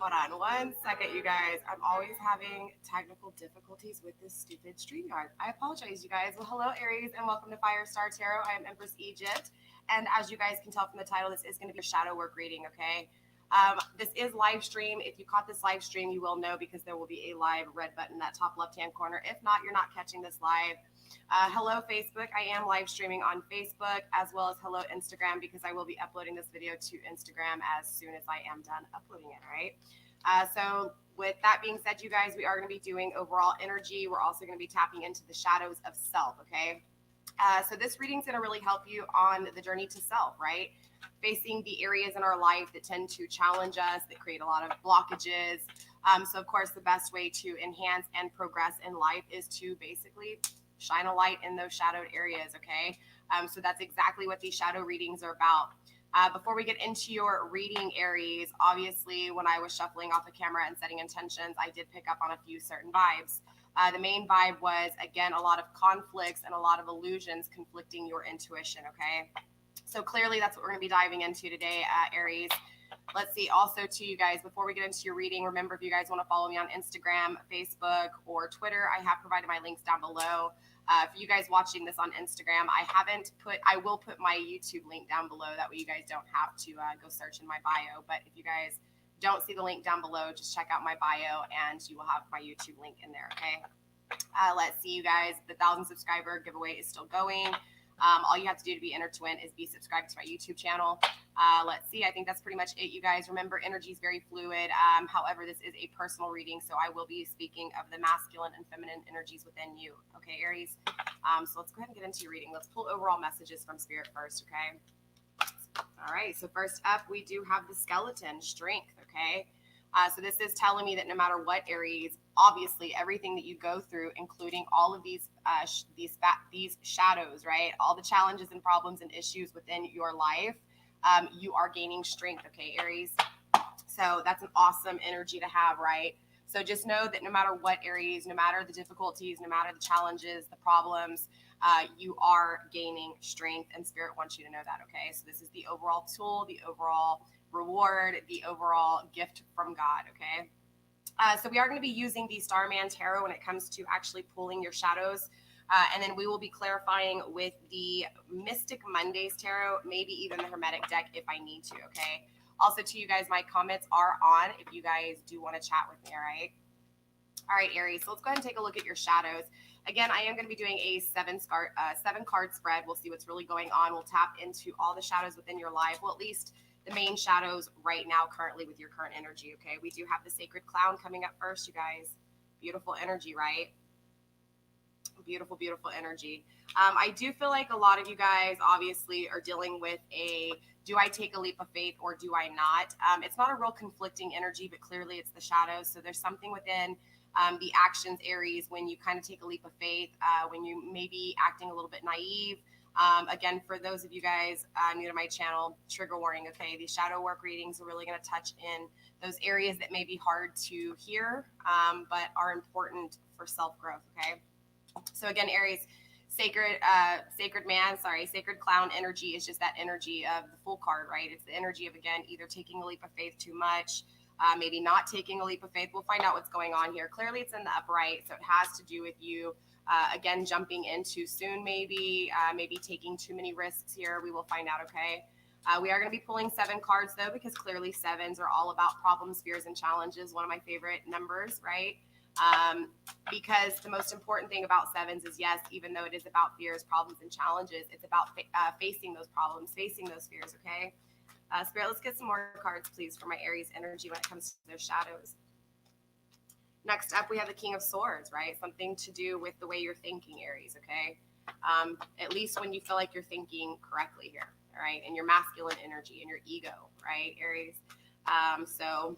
Hold on one second, you guys. I'm always having technical difficulties with this stupid StreamYard. I apologize, you guys. Well, hello, Aries, and welcome to FireStarTarot. I am Empress Egypt, and as you guys can tell from the title, this is going to be a shadow work reading, okay? This is live stream. If you caught this live stream, you will know because there will be a live red button in that top left-hand corner. If not, you're not catching this live. Hello, Facebook. I am live streaming on Facebook, as well as hello, Instagram, because I will be uploading this video to Instagram as soon as I am done uploading it, all right? So with that being said, you guys, we are going to be doing overall energy. We're also going to be tapping into the shadows of self, okay? So this reading is going to really help you on the journey to self, right? Facing the areas in our life that tend to challenge us, that create a lot of blockages. So of course, the best way to enhance and progress in life is to basically shine a light in those shadowed areas, okay? So that's exactly what these shadow readings are about. Before we get into your reading, Aries, obviously when I was shuffling off the camera and setting intentions, I did pick up on a few certain vibes. The main vibe was, again, a lot of conflicts and a lot of illusions conflicting your intuition, okay? So clearly that's what we're going to be diving into today, Aries. Let's see. Also, to you guys, before we get into your reading, remember, if you guys want to follow me on Instagram, Facebook, or Twitter, I have provided my links down below. For you guys watching this on Instagram, I will put my YouTube link down below. That way you guys don't have to go search in my bio. But if you guys don't see the link down below, just check out my bio and you will have my YouTube link in there, okay? Let's see, you guys. The 1,000 subscriber giveaway is still going. All you have to do to be entered to win is be subscribed to my YouTube channel. Let's see. I think that's pretty much it, you guys. Remember, energy is very fluid. However, this is a personal reading, so I will be speaking of the masculine and feminine energies within you. Okay, Aries? So let's go ahead and get into your reading. Let's pull overall messages from Spirit first, okay? All right. So first up, we do have the skeleton, strength, okay? So this is telling me that no matter what, Aries, obviously everything that you go through, including all of these shadows, right? All the challenges and problems and issues within your life, you are gaining strength, okay, Aries? So that's an awesome energy to have, right? So just know that no matter what, Aries, no matter the difficulties, no matter the challenges, the problems, you are gaining strength, and Spirit wants you to know that, okay? So this is the overall tool, the overall reward, the overall gift from God, okay? So we are going to be using the Starman Tarot when it comes to actually pulling your shadows. And then we will be clarifying with the Mystic Mondays Tarot, maybe even the Hermetic deck if I need to, okay? Also, to you guys, my comments are on if you guys do want to chat with me, all right? All right, Aries, so let's go ahead and take a look at your shadows. Again, I am going to be doing a seven card spread. We'll see what's really going on. We'll tap into all the shadows within your life. Well, at least the main shadows right now currently with your current energy, okay? We do have the Sacred Clown coming up first, you guys. Beautiful energy, right? Beautiful, beautiful energy. I do feel like a lot of you guys obviously are dealing with do I take a leap of faith or do I not? It's not a real conflicting energy, but clearly it's the shadows. So there's something within the actions, Aries, when you kind of take a leap of faith, when you may be acting a little bit naive. Again, for those of you guys new to my channel, trigger warning, okay? These shadow work readings are really going to touch in those areas that may be hard to hear, but are important for self-growth, okay? So again, Aries, sacred clown energy is just that energy of the Fool card, right? It's the energy of, again, either taking a leap of faith too much, maybe not taking a leap of faith. We'll find out what's going on here. Clearly it's in the upright, so it has to do with you again, jumping in too soon, maybe taking too many risks here. We will find out, okay? We are going to be pulling 7 cards, though, because clearly 7s are all about problems, fears, and challenges. One of my favorite numbers, right? Because the most important thing about 7s is, yes, even though it is about fears, problems, and challenges, it's about facing those problems, facing those fears, okay? Spirit, let's get some more cards, please, for my Aries energy when it comes to their shadows. Next up, we have the King of Swords, right? Something to do with the way you're thinking, Aries, okay? At least when you feel like you're thinking correctly here, all right? And your masculine energy and your ego, right, Aries? So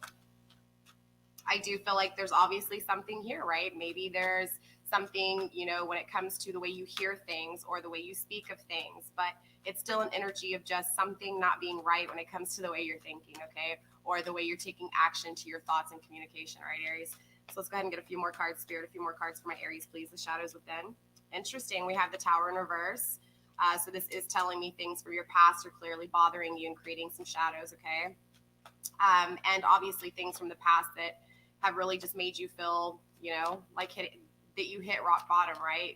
I do feel like there's obviously something here, right? Maybe there's something, you know, when it comes to the way you hear things or the way you speak of things, but it's still an energy of just something not being right when it comes to the way you're thinking, okay? Or the way you're taking action to your thoughts and communication, right, Aries? So let's go ahead and get a few more cards, Spirit, a few more cards for my Aries, please. The shadows within. Interesting. We have the Tower in reverse. So this is telling me things from your past are clearly bothering you and creating some shadows, okay? And obviously things from the past that have really just made you feel, like that you hit rock bottom, right?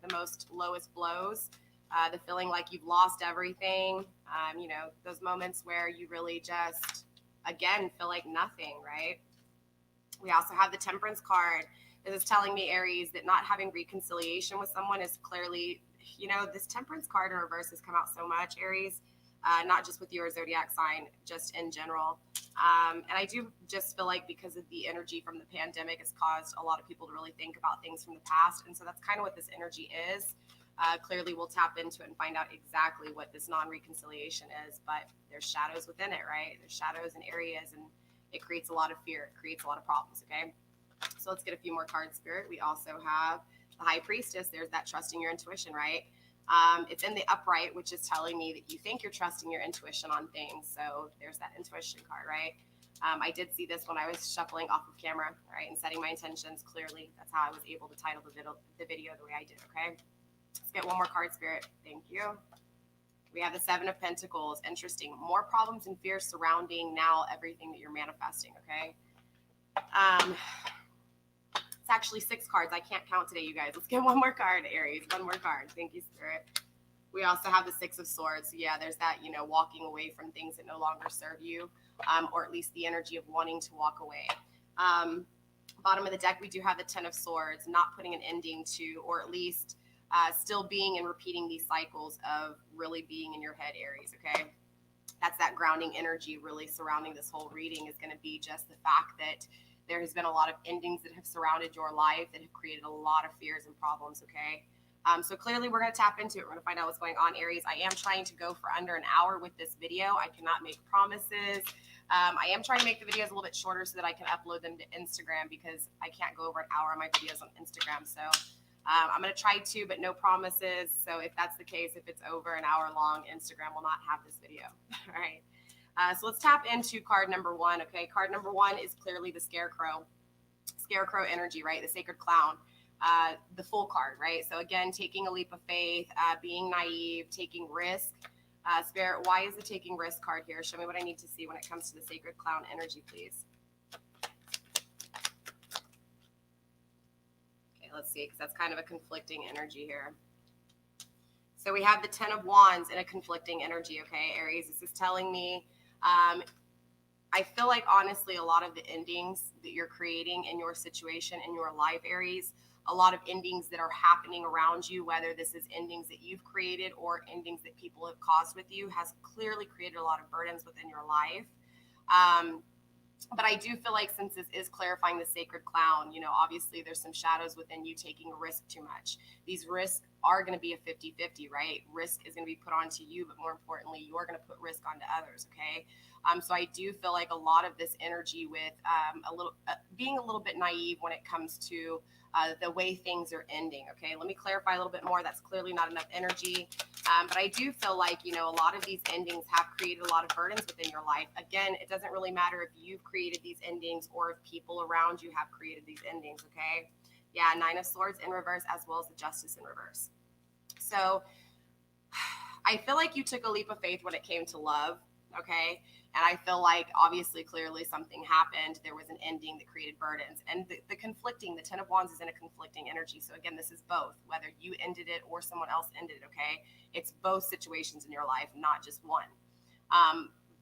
The most lowest blows, the feeling like you've lost everything, those moments where you really just, again, feel like nothing, right? We also have the Temperance card. This is telling me, Aries, that not having reconciliation with someone is clearly, this Temperance card in reverse has come out so much, Aries, not just with your zodiac sign, just in general. And I do just feel like because of the energy from the pandemic has caused a lot of people to really think about things from the past. And so that's kind of what this energy is. Clearly, we'll tap into it and find out exactly what this non-reconciliation is. But there's shadows within it, right? There's shadows and areas, and it creates a lot of fear. It creates a lot of problems, okay? So let's get a few more cards, Spirit. We also have the High Priestess. There's that trusting your intuition, right? It's in the upright, which is telling me that you think you're trusting your intuition on things. So there's that intuition card, right? I did see this when I was shuffling off of camera, right, and setting my intentions clearly. That's how I was able to title the video the way I did, okay? Let's get one more card, Spirit. Thank you. We have the Seven of Pentacles. Interesting. More problems and fears surrounding now everything that you're manifesting, okay? It's actually 6 cards. I can't count today, you guys. Let's get one more card, Aries. One more card. Thank you, Spirit. We also have the 6 of Swords. So yeah, there's that, walking away from things that no longer serve you, or at least the energy of wanting to walk away. Bottom of the deck, we do have the 10 of Swords, not putting an ending to, or at least still being and repeating these cycles of really being in your head, Aries, okay? That's that grounding energy really surrounding this whole reading is going to be just the fact that there has been a lot of endings that have surrounded your life that have created a lot of fears and problems, okay? So clearly we're going to tap into it. We're going to find out what's going on, Aries. I am trying to go for under an hour with this video. I cannot make promises. I am trying to make the videos a little bit shorter so that I can upload them to Instagram because I can't go over an hour on my videos on Instagram. So I'm going to try to, but no promises. So if that's the case, if it's over an hour long, Instagram will not have this video. All right. So let's tap into card number 1. Okay. Card number 1 is clearly the Scarecrow energy, right? The Sacred Clown, the Fool card, right? So again, taking a leap of faith, being naive, taking risk. Spirit, why is the taking risk card here? Show me what I need to see when it comes to the Sacred Clown energy, please. Let's see, because that's kind of a conflicting energy here. So we have the 10 of Wands in a conflicting energy, okay, Aries? This is telling me, I feel like, honestly, a lot of the endings that you're creating in your situation, in your life, Aries, a lot of endings that are happening around you, whether this is endings that you've created or endings that people have caused with you, has clearly created a lot of burdens within your life. But I do feel like since this is clarifying the Sacred Clown, obviously there's some shadows within you taking a risk too much. These risks are going to be a 50-50, right? Risk is going to be put onto you, but more importantly, you're going to put risk onto others, okay? So I do feel like a lot of this energy with being a little bit naive when it comes to the way things are ending, okay? Let me clarify a little bit more. That's clearly not enough energy. But I do feel like, a lot of these endings have created a lot of burdens within your life. Again, it doesn't really matter if you've created these endings or if people around you have created these endings, okay? Yeah, 9 of Swords in reverse as well as the Justice in reverse. So I feel like you took a leap of faith when it came to love, okay? And I feel like, obviously, clearly something happened. There was an ending that created burdens. And the conflicting, the 10 of Wands is in a conflicting energy. So again, this is both, whether you ended it or someone else ended it, okay? It's both situations in your life, not just one.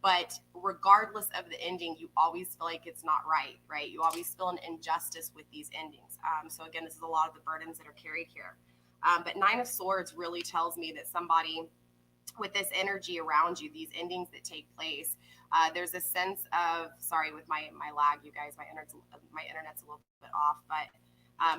But regardless of the ending, you always feel like it's not right, right? You always feel an injustice with these endings. So again, this is a lot of the burdens that are carried here. But 9 of Swords really tells me that somebody with this energy around you, these endings that take place, there's a sense of, sorry, with my lag, you guys, my internet's a little bit off, but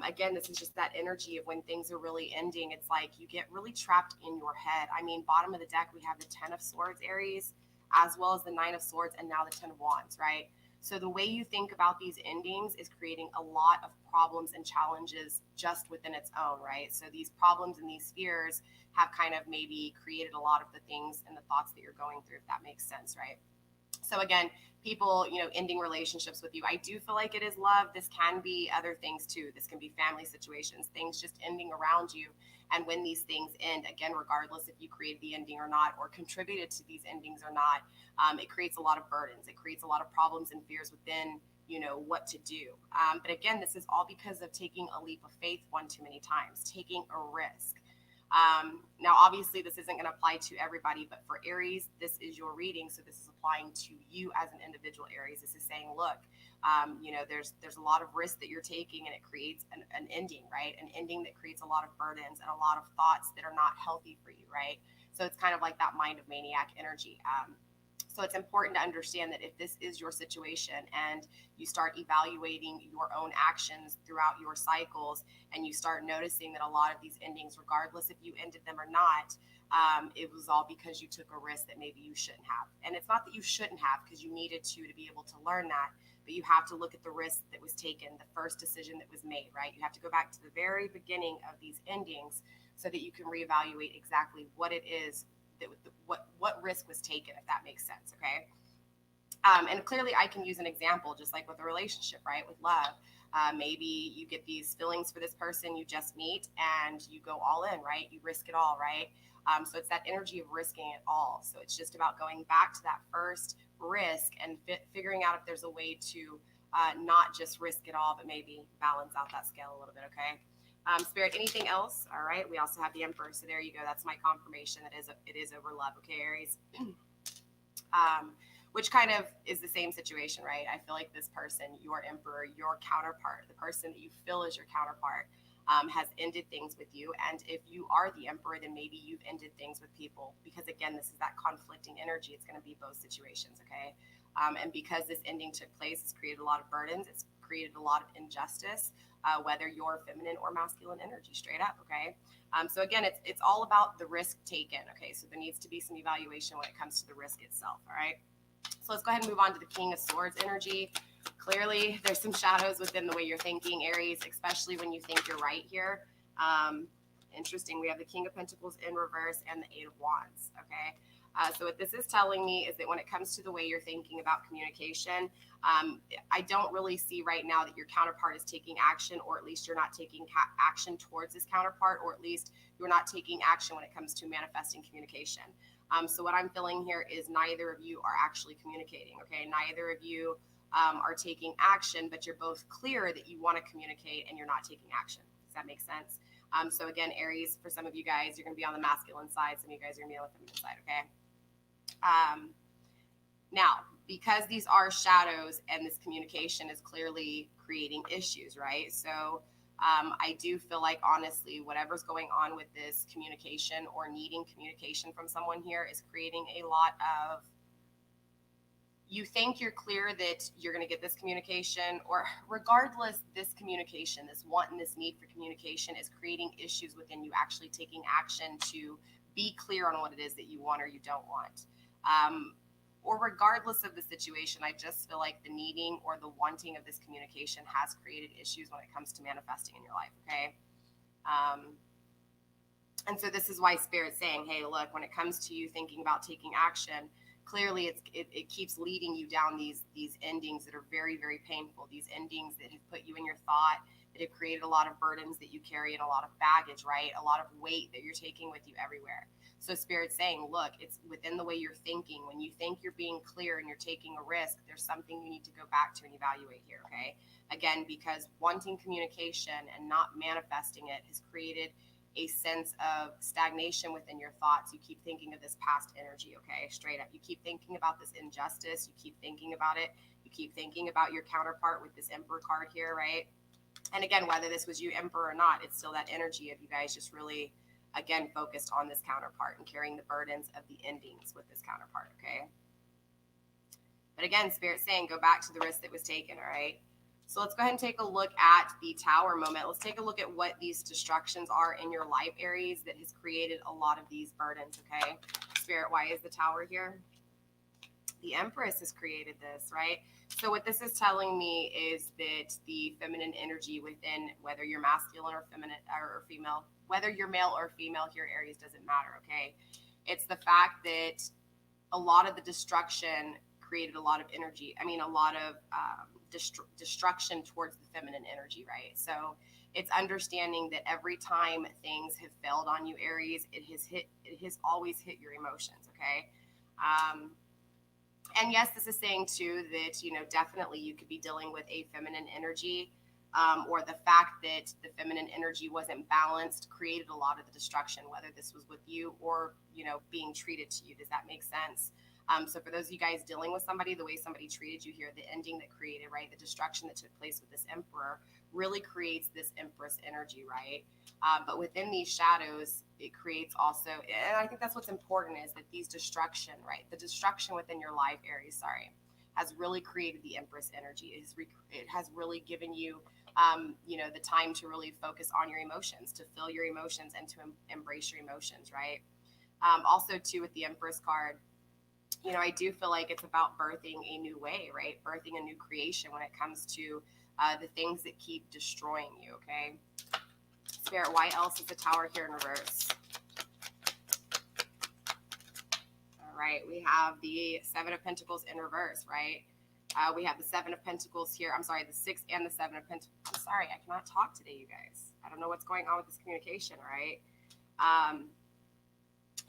again, this is just that energy of when things are really ending. It's like you get really trapped in your head. I mean, bottom of the deck, we have the 10 of Swords, Aries, as well as the 9 of Swords, and now the 10 of Wands, right? So the way you think about these endings is creating a lot of problems and challenges just within its own, right? So these problems and these fears have kind of maybe created a lot of the things and the thoughts that you're going through, if that makes sense, right? So again, people, ending relationships with you. I do feel like it is love. This can be other things too. This can be family situations, things just ending around you. And when these things end, again, regardless if you created the ending or not, or contributed to these endings or not, it creates a lot of burdens. It creates a lot of problems and fears within, what to do. But again, this is all because of taking a leap of faith one too many times, taking a risk. Now, obviously, this isn't going to apply to everybody, but for Aries, this is your reading. So this is applying to you as an individual Aries. This is saying, look, there's a lot of risk that you're taking, and it creates an ending, right? An ending that creates a lot of burdens and a lot of thoughts that are not healthy for you, right? So it's kind of like that mind of maniac energy. So it's important to understand that if this is your situation and you start evaluating your own actions throughout your cycles, and you start noticing that a lot of these endings, regardless if you ended them or not, it was all because you took a risk that maybe you shouldn't have. And it's not that you shouldn't have, because you needed to be able to learn that, but you have to look at the risk that was taken, the first decision that was made, right? You have to go back to the very beginning of these endings so that you can reevaluate exactly what it is that what risk was taken, if that makes sense. Okay. And clearly I can use an example, just like with a relationship, right? With love, maybe you get these feelings for this person you just meet, and you go all in, right? You risk it all, right? So it's that energy of risking it all. So it's just about going back to that first risk and figuring out if there's a way to not just risk it all, but maybe balance out that scale a little bit. Okay. Spirit, anything else? All right. We also have the Emperor. So there you go. That's my confirmation that it is over love. Okay, Aries. Which kind of is the same situation, right? I feel like this person, your Emperor, your counterpart, the person that you feel is your counterpart, has ended things with you. And if you are the Emperor, then maybe you've ended things with people, because again, this is that conflicting energy. It's going to be both situations. Okay. And because this ending took place, it's created a lot of burdens. It's created a lot of injustice, whether you're feminine or masculine energy, straight up. Okay. So again, it's all about the risk taken. Okay. So there needs to be some evaluation when it comes to the risk itself. All right. So let's go ahead and move on to the King of Swords energy. Clearly, there's some shadows within the way you're thinking, Aries, especially when you think you're right here. Interesting. We have the King of Pentacles in reverse and the Eight of Wands. Okay. So what this is telling me is that when it comes to the way you're thinking about communication, I don't really see right now that your counterpart is taking action, or at least you're not taking action towards this counterpart, or at least you're not taking action when it comes to manifesting communication. So what I'm feeling here is neither of you are actually communicating. Okay, neither of you are taking action, but you're both clear that you want to communicate and you're not taking action. Does that make sense? So again, Aries, for some of you guys, you're going to be on the masculine side. Some of you guys are going to be on the feminine side. Okay. Now, because these are shadows and this communication is clearly creating issues, right? So I do feel like, honestly, whatever's going on with this communication or needing communication from someone here is creating a lot of, you think you're clear that you're going to get this communication, or regardless, this communication, this want and this need for communication is creating issues within you actually taking action to be clear on what it is that you want or you don't want. Or regardless of the situation, I just feel like the needing or the wanting of this communication has created issues when it comes to manifesting in your life. Okay. And so this is why Spirit's saying, hey, look, when it comes to you thinking about taking action, clearly it keeps leading you down these endings that are very, very painful, these endings that have put you in your thought, that have created a lot of burdens that you carry and a lot of baggage, right? A lot of weight that you're taking with you everywhere. So Spirit's saying, look, it's within the way you're thinking. When you think you're being clear and you're taking a risk, there's something you need to go back to and evaluate here, okay? Again, because wanting communication and not manifesting it has created a sense of stagnation within your thoughts. You keep thinking of this past energy, okay? Straight up. You keep thinking about this injustice. You keep thinking about it. You keep thinking about your counterpart with this Emperor card here, right? And again, whether this was you, Emperor, or not, it's still that energy of you guys just really, again, focused on this counterpart and carrying the burdens of the endings with this counterpart, okay? But again, Spirit's saying, go back to the risk that was taken, all right? So let's go ahead and take a look at the Tower moment. Let's take a look at what these distractions are in your life, Aries, that has created a lot of these burdens, okay? Spirit, why is the Tower here? The Empress has created this, right? So what this is telling me is that the feminine energy within, whether you're masculine or feminine or female, whether you're male or female here, Aries, doesn't matter, okay? It's the fact that a lot of the destruction created a lot of energy. I mean, a lot of destruction towards the feminine energy, right? So it's understanding that every time things have failed on you, Aries, it has always hit your emotions, okay? And yes, this is saying too that, definitely you could be dealing with a feminine energy, or the fact that the feminine energy wasn't balanced created a lot of the destruction, whether this was with you or, being treated to you. Does that make sense? So for those of you guys dealing with somebody, the way somebody treated you here, the ending that created, right, the destruction that took place with this emperor really creates this empress energy, right? But within these shadows, it creates also, and I think that's what's important, is that these destruction, right, the destruction within your life, Aries, has really created the empress energy. It has really given you, the time to really focus on your emotions, to feel your emotions, and to embrace your emotions, right? Also, too, with the Empress card, I do feel like it's about birthing a new way, right? Birthing a new creation when it comes to the things that keep destroying you, okay? Spirit, why else is the Tower here in reverse? All right, we have the Seven of Pentacles in reverse, right? We have the Seven of Pentacles here. I'm sorry, the Six and the Seven of Pentacles. I'm sorry, I cannot talk today, you guys. I don't know what's going on with this communication, right?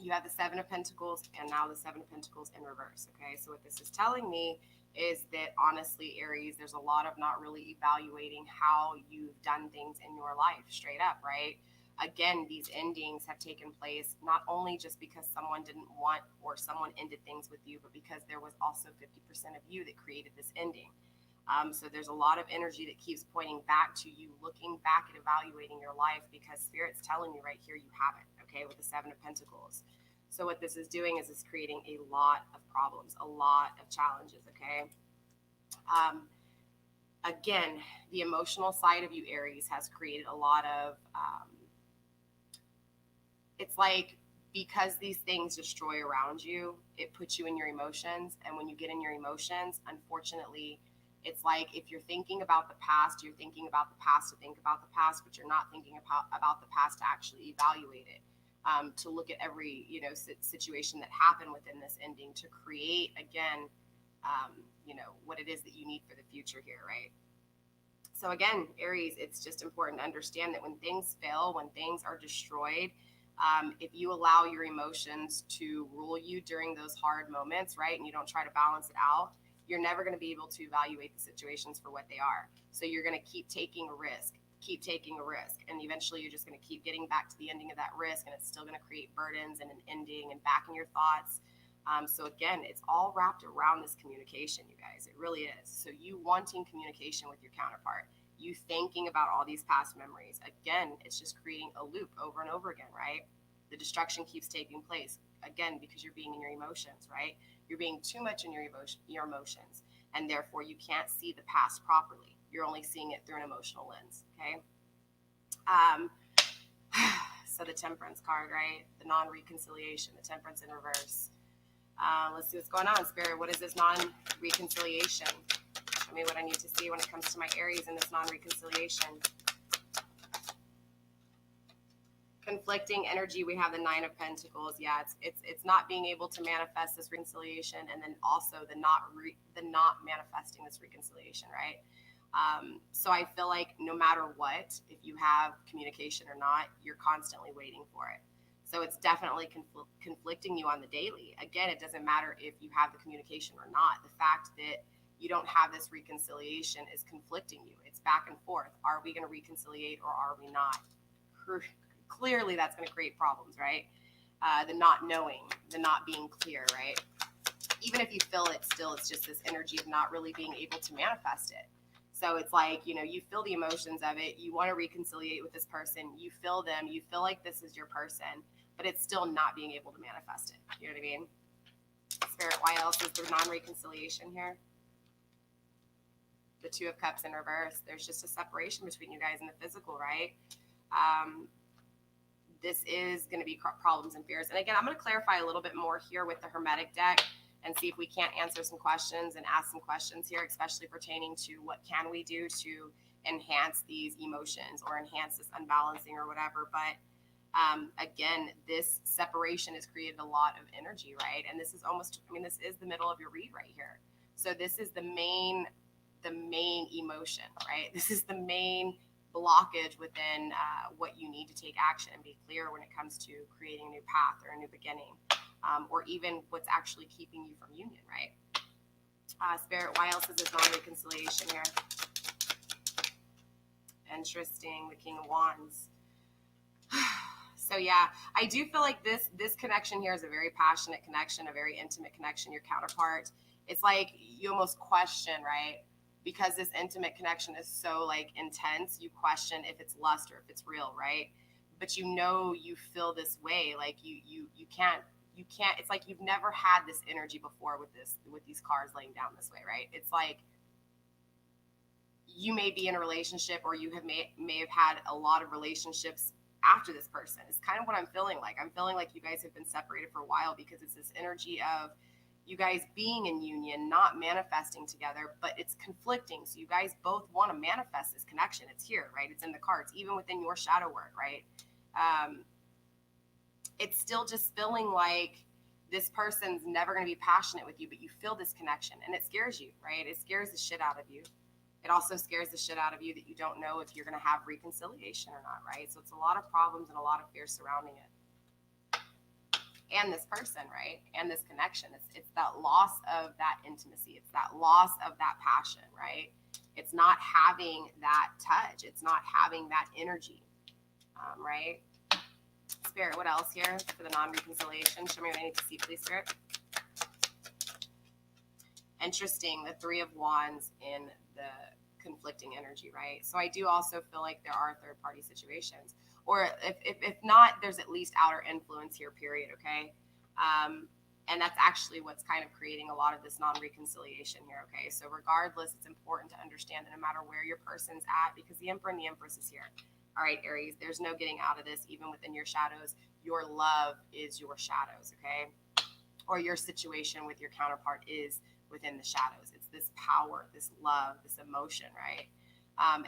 You have the Seven of Pentacles and now the Seven of Pentacles in reverse, okay? So what this is telling me is that, honestly, Aries, there's a lot of not really evaluating how you've done things in your life, straight up, right? Again, these endings have taken place not only just because someone didn't want or someone ended things with you, but because there was also 50% of you that created this ending. So there's a lot of energy that keeps pointing back to you, looking back at evaluating your life, because Spirit's telling you right here you have it, okay, with the Seven of Pentacles. So what this is doing is it's creating a lot of problems, a lot of challenges, okay? Again, the emotional side of you, Aries, has created a lot of, it's like, because these things destroy around you, it puts you in your emotions. And when you get in your emotions, unfortunately, it's like if you're thinking about the past, you're thinking about the past to think about the past, but you're not thinking about the past to actually evaluate it. To look at every, situation that happened within this ending to create, again, what it is that you need for the future here, right? So again, Aries, it's just important to understand that when things fail, when things are destroyed, if you allow your emotions to rule you during those hard moments, right, and you don't try to balance it out, you're never going to be able to evaluate the situations for what they are. So you're going to keep taking a risk, and eventually you're just going to keep getting back to the ending of that risk, and it's still going to create burdens and an ending and back in your thoughts. So again, it's all wrapped around this communication, you guys. It really is. So you wanting communication with your counterpart, you thinking about all these past memories. Again, it's just creating a loop over and over again, right? The destruction keeps taking place, again, because you're being in your emotions, right? You're being too much in your emotions, and therefore you can't see the past properly. You're only seeing it through an emotional lens, okay? So the Temperance card, right? The non-reconciliation, the Temperance in reverse. Let's see what's going on, Spirit. What is this non-reconciliation? Tell me what I need to see when it comes to my Aries in this non-reconciliation. Conflicting energy. We have the Nine of Pentacles. Yeah, it's not being able to manifest this reconciliation, and then also the not manifesting this reconciliation, right? So I feel like no matter what, if you have communication or not, you're constantly waiting for it. So it's definitely conflicting you on the daily. Again, it doesn't matter if you have the communication or not. The fact that you don't have this reconciliation is conflicting you. It's back and forth. Are we going to reconciliate or are we not? Clearly, that's going to create problems, right? The not knowing, the not being clear, right? Even if you feel it, still, it's just this energy of not really being able to manifest it. So it's like, you feel the emotions of it. You want to reconciliate with this person. You feel them. You feel like this is your person, but it's still not being able to manifest it. You know what I mean? Spirit, why else is there non-reconciliation here? The Two of Cups in reverse. There's just a separation between you guys in the physical, right? This is going to be problems and fears. And again, I'm going to clarify a little bit more here with the Hermetic deck and see if we can't answer some questions and ask some questions here, especially pertaining to what can we do to enhance these emotions or enhance this unbalancing or whatever. But again, this separation has created a lot of energy, right? And this is almost, this is the middle of your read right here. So this is the main emotion, right? This is the main blockage within what you need to take action and be clear when it comes to creating a new path or a new beginning, or even what's actually keeping you from union, right? Spirit, why else is this non-reconciliation here? Interesting, the King of Wands. So yeah, I do feel like this connection here is a very passionate connection, a very intimate connection. Your counterpart, it's like you almost question, right? Because this intimate connection is so like intense, you question if it's lust or if it's real, right? But you know you feel this way, like you can't, it's like you've never had this energy before with these cards laying down this way, right? It's like you may be in a relationship, or you may have had a lot of relationships after this person. It's kind of what I'm feeling like. I'm feeling like you guys have been separated for a while, because it's this energy of you guys being in union, not manifesting together, but it's conflicting. So you guys both want to manifest this connection. It's here, right? It's in the cards, even within your shadow work, right? It's still just feeling like this person's never going to be passionate with you, but you feel this connection, and it scares you, right? It scares the shit out of you. It also scares the shit out of you that you don't know if you're going to have reconciliation or not, right? So it's a lot of problems and a lot of fear surrounding it. And this person, right? And this connection. It's that loss of that intimacy. It's that loss of that passion, right? It's not having that touch. It's not having that energy, right? Spirit, what else here for the non-reconciliation? Show me what I need to see, please, Spirit. Interesting, the Three of Wands in the conflicting energy, right? So I do also feel like there are third-party situations, or if not, there's at least outer influence here, period, okay? And that's actually what's kind of creating a lot of this non-reconciliation here, okay? So regardless, it's important to understand that no matter where your person's at, because the Emperor and the Empress is here. All right, Aries, there's no getting out of this, even within your shadows. Your love is your shadows, okay? Or your situation with your counterpart is within the shadows. It's this power, this love, this emotion, right?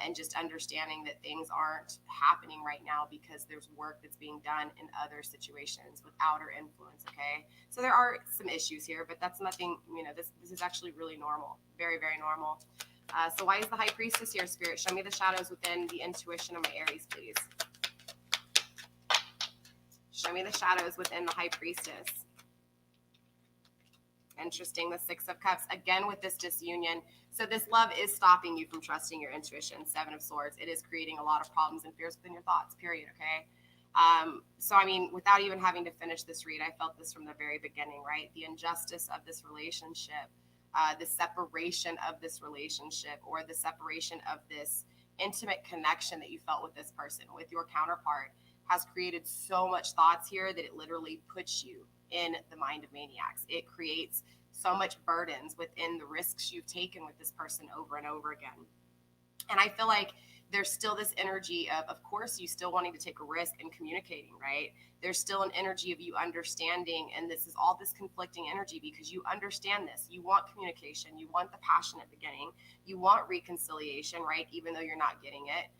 And just understanding that things aren't happening right now because there's work that's being done in other situations with outer influence, okay? So there are some issues here, but that's nothing, this is actually really normal, very, very normal. So why is the High Priestess here, Spirit? Show me the shadows within the intuition of my Aries, please. Show me the shadows within the High Priestess. Interesting, the Six of Cups, again with this disunion. So this love is stopping you from trusting your intuition. Seven of Swords, it is creating a lot of problems and fears within your thoughts, period, okay? So, I mean, without even having to finish this read, I felt this from the very beginning, right? The injustice of this relationship, the separation of this relationship, or the separation of this intimate connection that you felt with this person, with your counterpart, has created so much thoughts here that it literally puts you in the mind of maniacs. It creates so much burdens within the risks you've taken with this person over and over again. And I feel like there's still this energy of course, you still wanting to take a risk and communicating, right? There's still an energy of you understanding, and this is all this conflicting energy because you understand this. You want communication, you want the passionate beginning, you want reconciliation, right? Even though you're not getting it.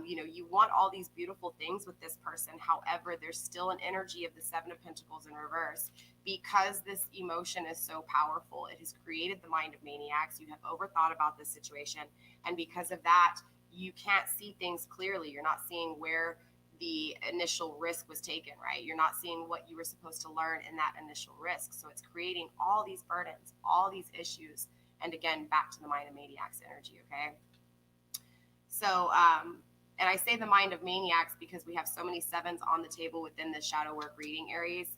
You want all these beautiful things with this person. However, there's still an energy of the Seven of Pentacles in reverse. Because this emotion is so powerful, it has created the mind of maniacs. You have overthought about this situation. And because of that, you can't see things clearly. You're not seeing where the initial risk was taken, right? You're not seeing what you were supposed to learn in that initial risk. So it's creating all these burdens, all these issues. And again, back to the mind of maniacs energy, okay? So, and I say the mind of maniacs because we have so many sevens on the table within the shadow work reading, Aries.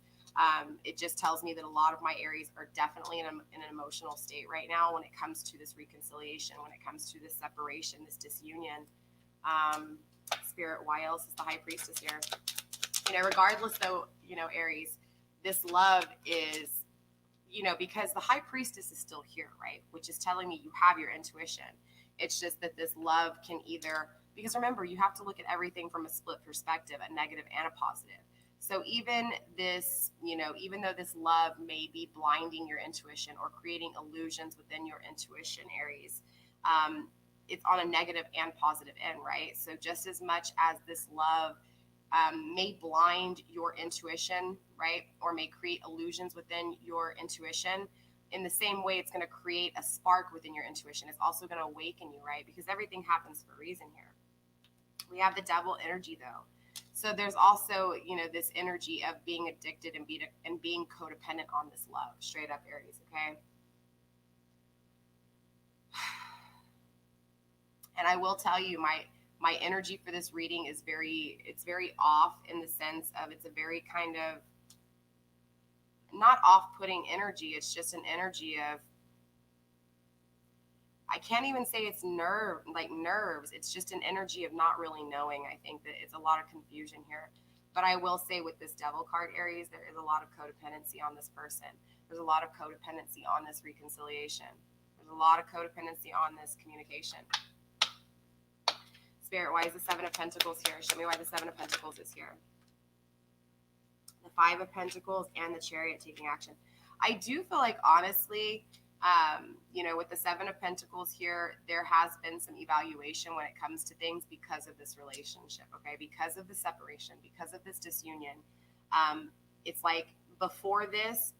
It just tells me that a lot of my Aries are definitely in an emotional state right now when it comes to this reconciliation, when it comes to this separation, this disunion. Spirit, why else is the High Priestess here? Regardless though, Aries, this love is, because the High Priestess is still here, right? Which is telling me you have your intuition. It's just that this love can either, because remember, you have to look at everything from a split perspective, a negative and a positive. So even this, even though this love may be blinding your intuition or creating illusions within your intuition, Aries, it's on a negative and positive end, right? So just as much as this love may blind your intuition, right? Or may create illusions within your intuition, in the same way, it's going to create a spark within your intuition. It's also going to awaken you, right? Because everything happens for a reason here. We have the devil energy, though. So there's also, this energy of being addicted and being codependent on this love. Straight up, Aries, okay? And I will tell you, my energy for this reading is very off, in the sense of it's a very kind of not off-putting energy. It's just an energy of, I can't even say it's nerves. It's just an energy of not really knowing. I think that it's a lot of confusion here. But I will say, with this devil card, Aries, there is a lot of codependency on this person. There's a lot of codependency on this reconciliation. There's a lot of codependency on this communication. Spirit, why is the Seven of Pentacles here? Show me why the Seven of Pentacles is here. The Five of Pentacles and the Chariot taking action. I do feel like, honestly, with the Seven of Pentacles here, there has been some evaluation when it comes to things because of this relationship, okay? Because of the separation, because of this disunion. It's like before this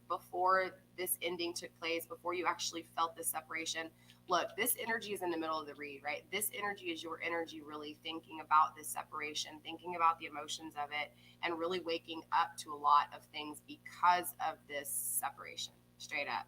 ending took place, before you actually felt this separation, look, this energy is in the middle of the read, right? This energy is your energy really thinking about this separation, thinking about the emotions of it, and really waking up to a lot of things because of this separation, straight up.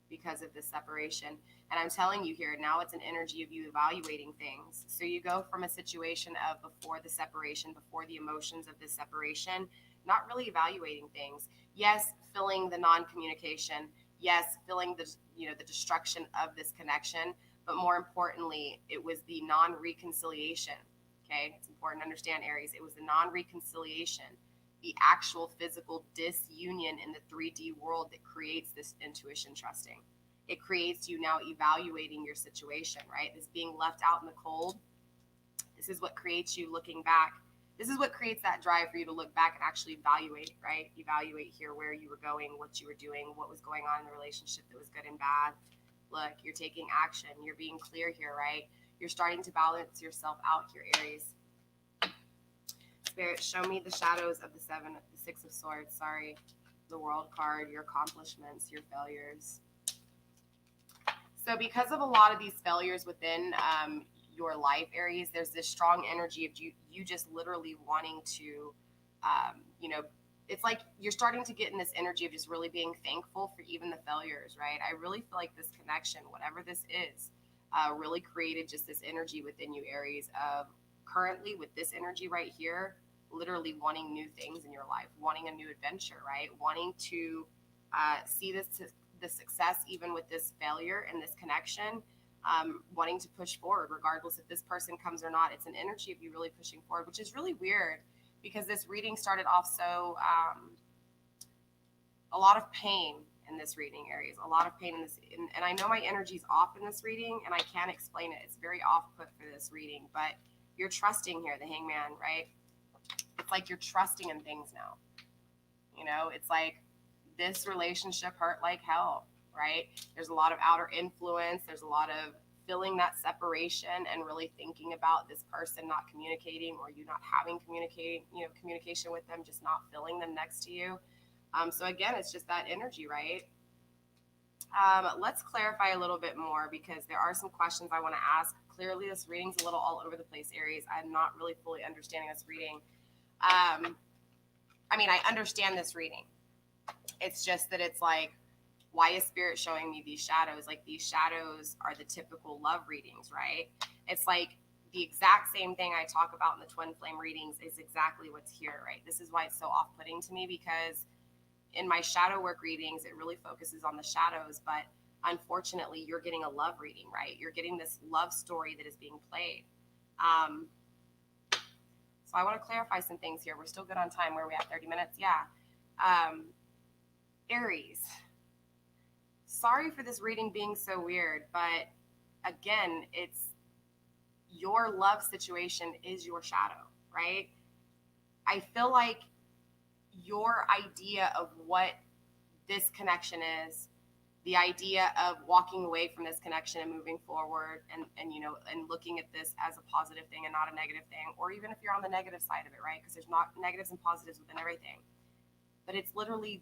Because of this separation. And I'm telling you here, now it's an energy of you evaluating things. So you go from a situation of before the separation, before the emotions of this separation, not really evaluating things. Yes, feeling the non-communication. Yes, feeling the destruction of this connection. But more importantly, it was the non-reconciliation. Okay, it's important to understand, Aries. It was the non-reconciliation, the actual physical disunion in the 3D world that creates this intuition trusting. It creates you now evaluating your situation, right? This being left out in the cold. This is what creates you looking back. This is what creates that drive for you to look back and actually evaluate, right? Evaluate here where you were going, what you were doing, what was going on in the relationship that was good and bad. Look, you're taking action. You're being clear here, right? You're starting to balance yourself out here, Aries. Spirit, show me the shadows of the Six of Swords, the World card, your accomplishments, your failures. So because of a lot of these failures within your life, Aries, there's this strong energy of you just literally wanting to, it's like you're starting to get in this energy of just really being thankful for even the failures, right? I really feel like this connection, whatever this is, really created just this energy within you, Aries, of currently with this energy right here, literally wanting new things in your life, wanting a new adventure, right? Wanting to see the success even with this failure and this connection, wanting to push forward regardless if this person comes or not. It's an energy of you really pushing forward, which is really weird because this reading started off so a lot of pain in this reading, Aries, a lot of pain in this, and I know my energy's off in this reading and I can't explain it. It's very off-put for this reading, but you're trusting here, the Hangman, right? It's like you're trusting in things now. It's like this relationship hurt like hell, right? There's a lot of outer influence. There's a lot of feeling that separation and really thinking about this person not communicating or you not having communication with them, just not feeling them next to you. So again, it's just that energy, right? Let's clarify a little bit more because there are some questions I want to ask. Clearly, this reading's a little all over the place, Aries. I'm not really fully understanding this reading. I understand this reading. It's just that it's like, why is Spirit showing me these shadows? Like, these shadows are the typical love readings, right? It's like the exact same thing I talk about in the twin flame readings is exactly what's here, right? This is why it's so off-putting to me because in my shadow work readings, it really focuses on the shadows, but unfortunately, you're getting a love reading, right? You're getting this love story that is being played. So I want to clarify some things here. We're still good on time. Where are we at? 30 minutes? Yeah. Aries. Sorry for this reading being so weird, but again, it's your love situation is your shadow, right? I feel like your idea of what this connection is, the idea of walking away from this connection and moving forward and looking at this as a positive thing and not a negative thing, or even if you're on the negative side of it, right? Because there's not negatives and positives within everything. But it's literally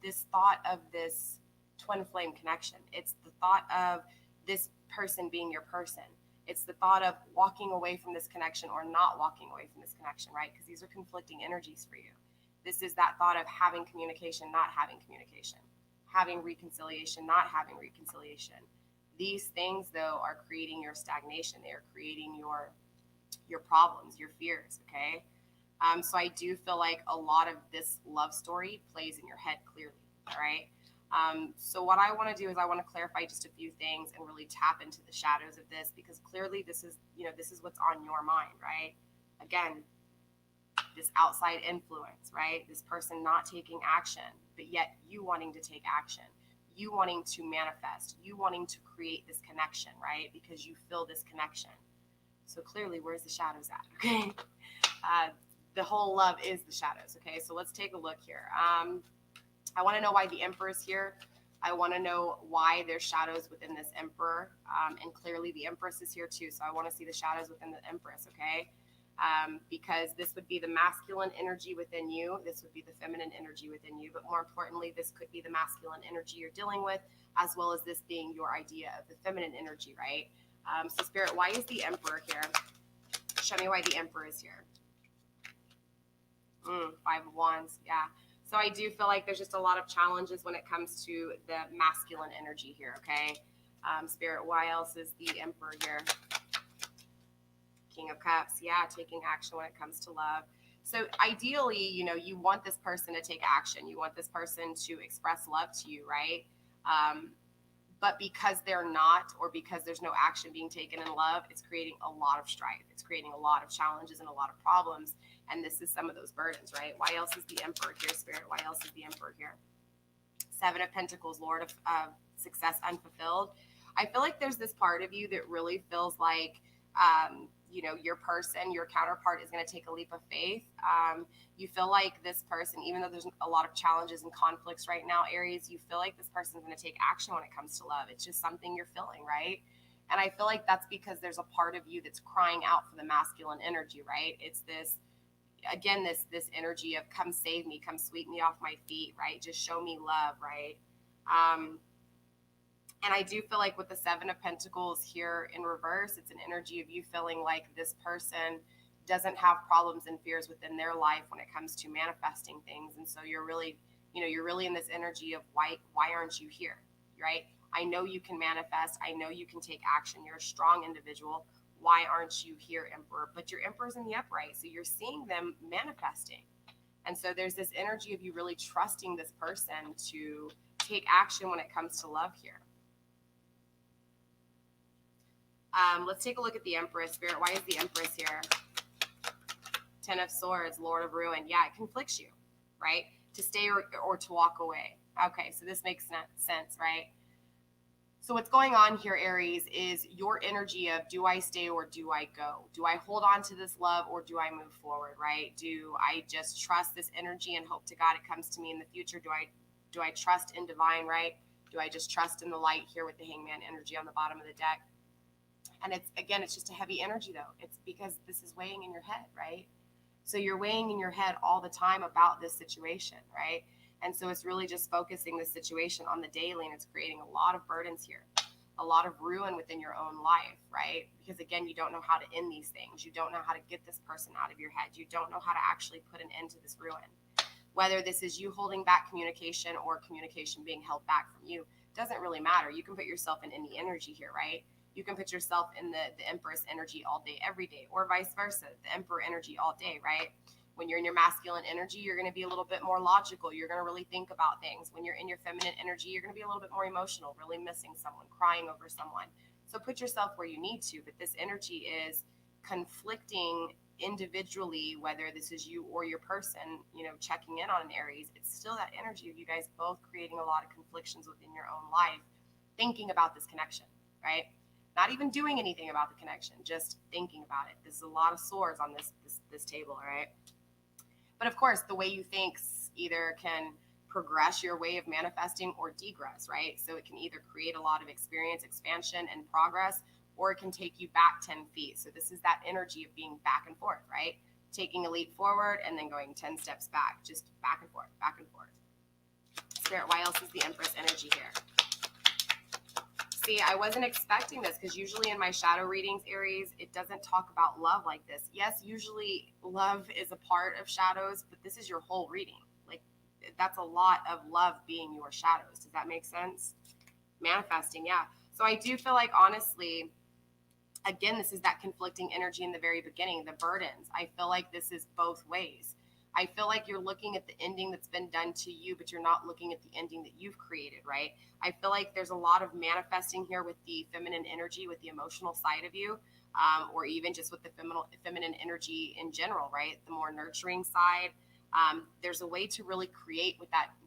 this thought of this twin flame connection. It's the thought of this person being your person. It's the thought of walking away from this connection or not walking away from this connection, right? Because these are conflicting energies for you. This is that thought of having communication, not having communication, having reconciliation, not having reconciliation. These things, though, are creating your stagnation. They are creating your problems, your fears, okay? So I do feel like a lot of this love story plays in your head clearly, all right? So what I want to do is I want to clarify just a few things and really tap into the shadows of this, because clearly this is, this is what's on your mind, right? Again, this outside influence, right? This person not taking action, but yet you wanting to take action, you wanting to manifest, you wanting to create this connection, right? Because you feel this connection. So clearly, where's the shadows at? Okay. The whole love is the shadows. Okay. So let's take a look here. I want to know why the Emperor is here. I want to know why there's shadows within this Emperor. And clearly the Empress is here too. So I want to see the shadows within the Empress. Okay. Because this would be the masculine energy within you. This would be the feminine energy within you. But more importantly, this could be the masculine energy you're dealing with, as well as this being your idea of the feminine energy, right? So Spirit, why is the Emperor here? Show me why the Emperor is here. 5 of Wands, yeah. So I do feel like there's just a lot of challenges when it comes to the masculine energy here, okay? Spirit, why else is the Emperor here? King of Cups, yeah, taking action when it comes to love. So ideally, you want this person to take action. You want this person to express love to you, right? But because they're not, or because there's no action being taken in love, it's creating a lot of strife. It's creating a lot of challenges and a lot of problems. And this is some of those burdens, right? Why else is the Emperor here, Spirit? Why else is the Emperor here? 7 of Pentacles, Lord of success unfulfilled. I feel like there's this part of you that really feels like, your person, your counterpart is going to take a leap of faith. You feel like this person, even though there's a lot of challenges and conflicts right now, Aries, you feel like this person is going to take action when it comes to love. It's just something you're feeling, right? And I feel like that's because there's a part of you that's crying out for the masculine energy, right? It's this, again, this energy of come save me, come sweep me off my feet, right? Just show me love, right? And I do feel like with the 7 of Pentacles here in reverse, it's an energy of you feeling like this person doesn't have problems and fears within their life when it comes to manifesting things. And so you're really in this energy of why aren't you here, right? I know you can manifest. I know you can take action. You're a strong individual. Why aren't you here, Emperor? But your Emperor's in the upright. So you're seeing them manifesting. And so there's this energy of you really trusting this person to take action when it comes to love here. Let's take a look at the Empress, Spirit. Why is the Empress here? 10 of Swords, Lord of Ruin. Yeah, it conflicts you, right? To stay or to walk away. Okay, so this makes sense, right? So what's going on here, Aries, is your energy of do I stay or do I go? Do I hold on to this love or do I move forward, right? Do I just trust this energy and hope to God it comes to me in the future? Do I trust in divine, right? Do I just trust in the light here with the Hangman energy on the bottom of the deck? And it's just a heavy energy though. It's because this is weighing in your head, right? So you're weighing in your head all the time about this situation, right? And so it's really just focusing this situation on the daily, and it's creating a lot of burdens here, a lot of ruin within your own life, right? Because again, you don't know how to end these things. You don't know how to get this person out of your head. You don't know how to actually put an end to this ruin. Whether this is you holding back communication or communication being held back from you, doesn't really matter. You can put yourself in any energy here, right? You can put yourself in the Empress energy all day, every day, or vice versa, the Emperor energy all day, right? When you're in your masculine energy, you're going to be a little bit more logical. You're going to really think about things. When you're in your feminine energy, you're going to be a little bit more emotional, really missing someone, crying over someone. So put yourself where you need to, but this energy is conflicting individually, whether this is you or your person, checking in on an Aries. It's still that energy of you guys both creating a lot of conflictions within your own life, thinking about this connection, right? Not even doing anything about the connection, just thinking about it. There's a lot of swords on this table, all right? But of course, the way you think either can progress your way of manifesting or degress, right? So it can either create a lot of experience, expansion, and progress, or it can take you back 10 feet. So this is that energy of being back and forth, right? Taking a leap forward and then going 10 steps back, just back and forth, back and forth. Spirit, why else is the Empress energy here? See, I wasn't expecting this because usually in my shadow readings, Aries, it doesn't talk about love like this. Yes, usually love is a part of shadows, but this is your whole reading. Like, that's a lot of love being your shadows. Does that make sense? Manifesting, yeah. So I do feel like, honestly, again, this is that conflicting energy in the very beginning, the burdens. I feel like this is both ways. I feel like you're looking at the ending that's been done to you, but you're not looking at the ending that you've created, right? I feel like there's a lot of manifesting here with the feminine energy, with the emotional side of you, or even just with the feminine energy in general, right? The more nurturing side. There's a way to really create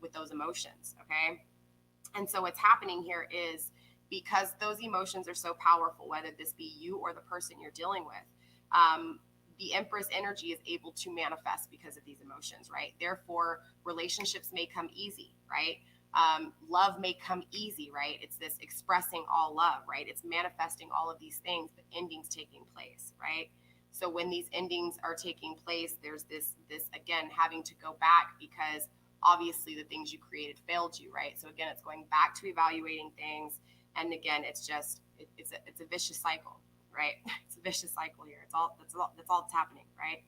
with those emotions, okay? And so what's happening here is, because those emotions are so powerful, whether this be you or the person you're dealing with, the Empress energy is able to manifest because of these emotions, right? Therefore, relationships may come easy, right? Love may come easy, right? It's this expressing all love, right? It's manifesting all of these things, but endings taking place, right? So when these endings are taking place, there's this again, having to go back because obviously the things you created failed you, right? So again, it's going back to evaluating things. And again, it's just, it's a vicious cycle, right? It's a vicious cycle here. That's all that's happening, right?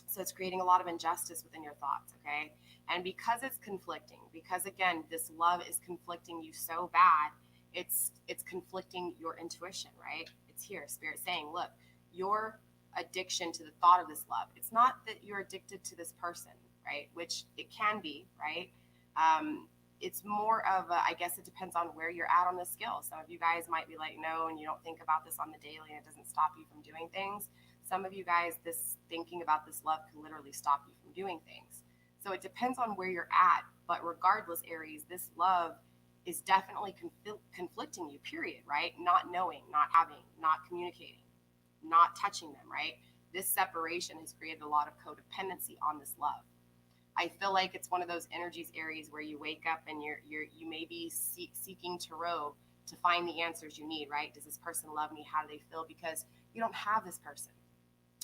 So it's creating a lot of injustice within your thoughts, okay? And because it's conflicting, because again, this love is conflicting you so bad, it's conflicting your intuition, right? It's here, Spirit saying, look, your addiction to the thought of this love, it's not that you're addicted to this person, right? Which it can be, right? It's more of a, I guess it depends on where you're at on the scale. Some of you guys might be like, no, and you don't think about this on the daily and it doesn't stop you from doing things. Some of you guys, this thinking about this love can literally stop you from doing things. So it depends on where you're at. But regardless, Aries, this love is definitely conflicting you, period, right? Not knowing, not having, not communicating, not touching them, right? This separation has created a lot of codependency on this love. I feel like it's one of those energies, Aries, where you wake up and you may be seeking tarot to find the answers you need, right? Does this person love me? How do they feel? Because you don't have this person.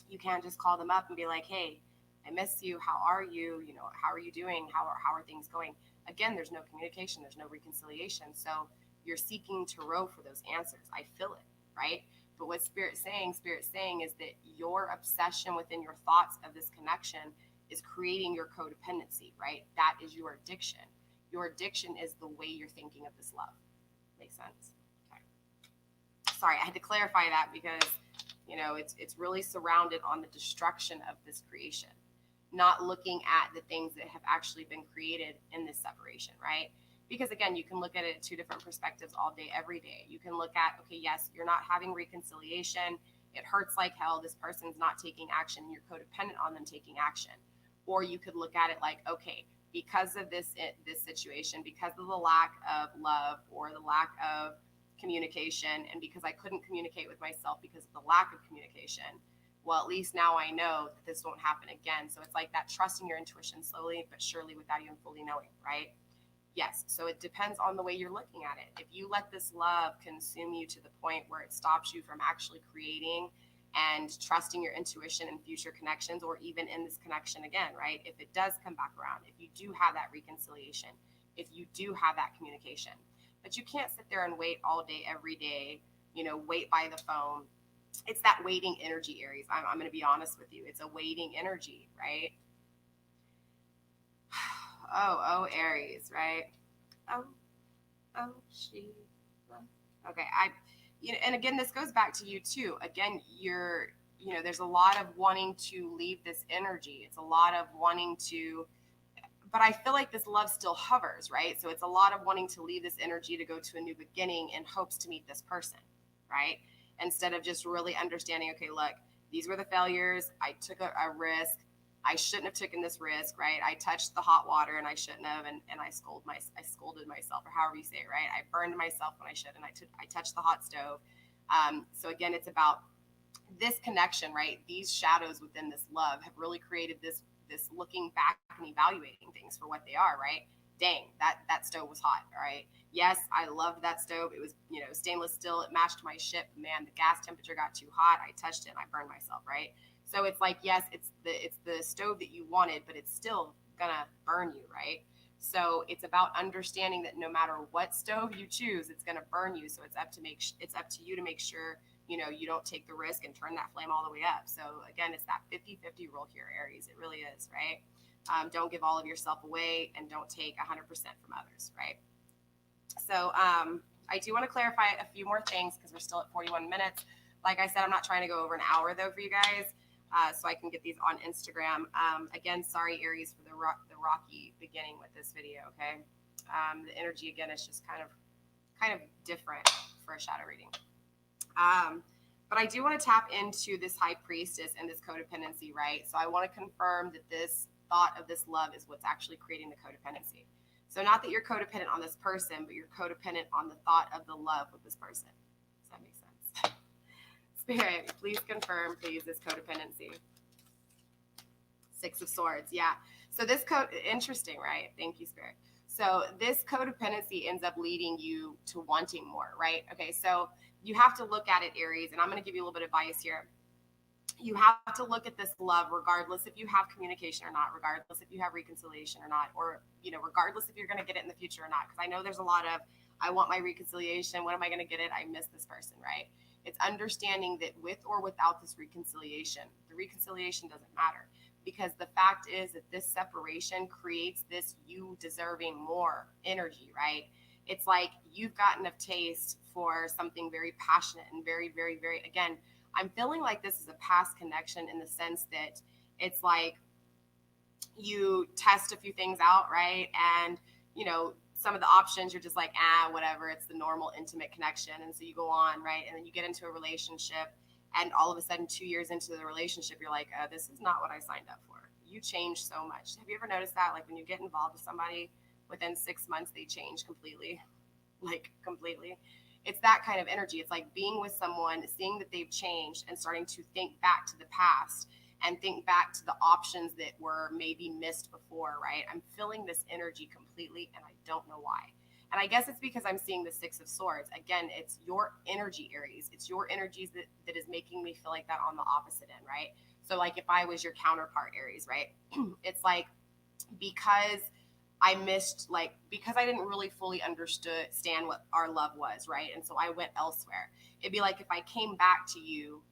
You can't just call them up and be like, hey, I miss you. How are you? You know, how are you doing? How are things going? Again, there's no communication. There's no reconciliation. So you're seeking tarot for those answers. I feel it, right? But what Spirit's saying is that your obsession within your thoughts of this connection is creating your codependency, right? That is your addiction. Your addiction is the way you're thinking of this love. Makes sense? Okay. Sorry, I had to clarify that because, you know, it's really surrounded on the destruction of this creation, not looking at the things that have actually been created in this separation, right? Because again, you can look at it at two different perspectives all day, every day. You can look at, okay, yes, you're not having reconciliation. It hurts like hell. This person's not taking action and you're codependent on them taking action. Or you could look at it like, okay, because of this situation, because of the lack of love or the lack of communication, and because I couldn't communicate with myself because of the lack of communication, well, at least now I know that this won't happen again. So it's like that trusting your intuition slowly but surely without even fully knowing, right? Yes, so it depends on the way you're looking at it. If you let this love consume you to the point where it stops you from actually creating and trusting your intuition and future connections, or even in this connection again, right? If it does come back around, if you do have that reconciliation, if you do have that communication, but you can't sit there and wait all day, every day, you know, wait by the phone. It's that waiting energy, Aries. I'm going to be honest with you. It's a waiting energy, right? Oh, Aries, right? Oh, she. Okay, and again, this goes back to you too. Again, there's a lot of wanting to leave this energy. It's a lot of wanting to, but I feel like this love still hovers, right? So it's a lot of wanting to leave this energy to go to a new beginning in hopes to meet this person, right? Instead of just really understanding, okay, look, these were the failures. I took a risk. I shouldn't have taken this risk, right? I touched the hot water and I shouldn't have, and I scolded myself, or however you say it, right? I burned myself when I should, and I touched the hot stove. So again, it's about this connection, right? These shadows within this love have really created this looking back and evaluating things for what they are, right? Dang, that stove was hot, all right? Yes, I loved that stove. It was, stainless steel. It matched my ship. Man, the gas temperature got too hot. I touched it and I burned myself, right? So it's like, yes, it's the stove that you wanted, but it's still gonna burn you, right? So it's about understanding that no matter what stove you choose, it's going to burn you. So it's up to you to make sure, you know, you don't take the risk and turn that flame all the way up. So again, it's that 50-50 rule here, Aries. It really is, right? Don't give all of yourself away, and don't take 100% from others, right? So I do want to clarify a few more things because we're still at 41 minutes. Like I said, I'm not trying to go over an hour though for you guys, so I can get these on Instagram. Again, sorry Aries for the rocky beginning with this video. Okay, the energy again is just kind of different for a shadow reading. But I do want to tap into this high priestess and this codependency, right? So I want to confirm that this thought of this love is what's actually creating the codependency. So not that you're codependent on this person, but you're codependent on the thought of the love with this person. Does that make sense? Spirit, please confirm, please, this codependency. Six of Swords, yeah. So this interesting, right? Thank you, Spirit. So this codependency ends up leading you to wanting more, right? Okay, so you have to look at it, Aries, and I'm going to give you a little bit of advice here. You have to look at this love regardless if you have communication or not, regardless if you have reconciliation or not, or, you know, regardless if you're going to get it in the future or not. Because I know there's a lot of, I want my reconciliation. When am I going to get it? I miss this person, right? It's understanding that with or without this reconciliation, the reconciliation doesn't matter, because the fact is that this separation creates this you deserving more energy, right? It's like you've gotten a taste for something very passionate and very, very, very, again, I'm feeling like this is a past connection in the sense that it's like you test a few things out, right? And, you know, some of the options you're just like, whatever, it's the normal intimate connection. And so you go on, right? And then you get into a relationship, and all of a sudden 2 years into the relationship, you're like, this is not what I signed up for. You change so much. Have you ever noticed that? Like when you get involved with somebody, within 6 months, they change completely, like completely. It's that kind of energy. It's like being with someone, seeing that they've changed and starting to think back to the past and think back to the options that were maybe missed before, right? I'm feeling this energy completely, and I don't know why. And I guess it's because I'm seeing the Six of Swords. Again, it's your energy, Aries. It's your energies that is making me feel like that on the opposite end, right? So like if I was your counterpart, Aries, right? It's like because I missed, like, because I didn't really fully understand what our love was, right? And so I went elsewhere. It'd be like if I came back to you.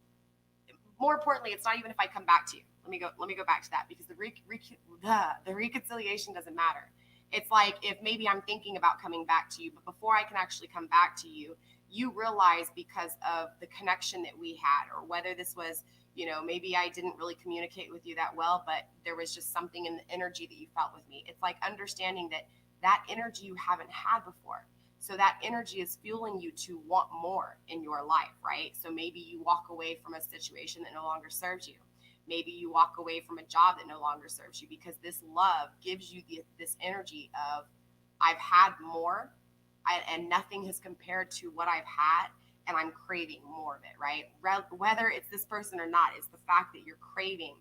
More importantly, it's not even if I come back to you. Let me go back to that, because the reconciliation doesn't matter. It's like if maybe I'm thinking about coming back to you, but before I can actually come back to you, you realize because of the connection that we had, or whether this was, you know, maybe I didn't really communicate with you that well, but there was just something in the energy that you felt with me. It's like understanding that energy you haven't had before. So that energy is fueling you to want more in your life, right? So maybe you walk away from a situation that no longer serves you. Maybe you walk away from a job that no longer serves you, because this love gives you this energy of, I've had more, and nothing has compared to what I've had, and I'm craving more of it, right? Whether it's this person or not, it's the fact that you're craving